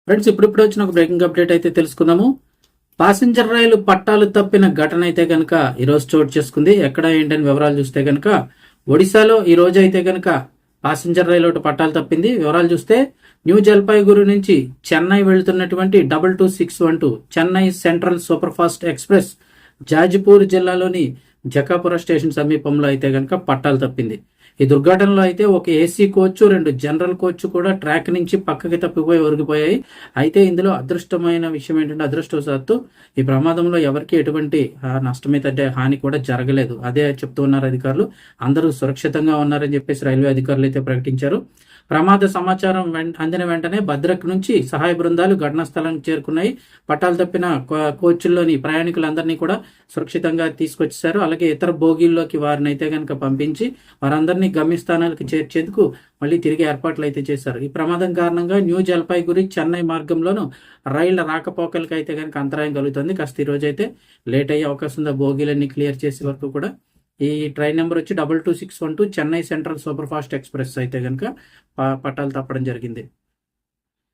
Friends, ఇప్పుడిప్పుడు వచ్చిన ఒక బ్రేకింగ్ అప్డేట్ అయితే తెలుసుకుందాము. పాసింజర్ రైలు పట్టాలు తప్పిన ఘటన అయితే కనుక ఈరోజు చోటు చేసుకుంది. ఎక్కడ ఏంటని వివరాలు చూస్తే కనుక ఒడిశాలో ఈ రోజు అయితే కనుక పాసింజర్ రైలు ఒకటి పట్టాలు తప్పింది. వివరాలు చూస్తే న్యూ జల్పాయిగురి నుంచి చెన్నై వెళ్తున్నటువంటి 222612 Chennai central super fast express Jajpur జిల్లాలోని జకాపుర స్టేషన్ సమీపంలో అయితే కనుక పట్టాలు తప్పింది. ఈ దుర్ఘటనలో అయితే ఒక ఏసీ కోచ్, 2 జనరల్ కోచ్ కూడా ట్రాక్ నుంచి పక్కకి తప్పిపోయి ఒరిగిపోయాయి. అయితే ఇందులో అదృష్టమైన విషయం ఏంటంటే అదృష్టవశాత్తు ఈ ప్రమాదంలో ఎవరికి ఎటువంటి నష్టమైతే హాని కూడా జరగలేదు. అదే చెప్తూ ఉన్నారు అధికారులు. అందరూ సురక్షితంగా ఉన్నారని చెప్పేసి రైల్వే అధికారులు అయితే ప్రకటించారు. ప్రమాద సమాచారం అందిన వెంటనే భద్రక్ నుంచి సహాయ బృందాలు ఘటనా స్థలానికి చేరుకున్నాయి. పట్టాలు తప్పిన కోచ్ల్లోని ప్రయాణికులందరినీ కూడా సురక్షితంగా తీసుకొచ్చేశారు. అలాగే ఇతర బోగీల్లోకి వారిని అయితే కనుక పంపించి వారందరినీ గమ్యస్థానాలకు చేర్చేందుకు మళ్ళీ తిరిగి ఏర్పాట్లు అయితే చేశారు. ఈ ప్రమాదం కారణంగా న్యూ జల్పాయిగురి చెన్నై మార్గంలోనూ రైళ్ల రాకపోకలకి అయితే కనుక అంతరాయం కలుగుతుంది. కాస్త ఈ రోజు అయితే లేట్ అయ్యే అవకాశం ఉంది. బోగీలన్నీ క్లియర్ చేసే వరకు కూడా. ఈ ట్రైన్ నెంబర్ వచ్చి 222612 Chennai central super fast express అయితే కనుక పట్టాలు తప్పడం జరిగింది.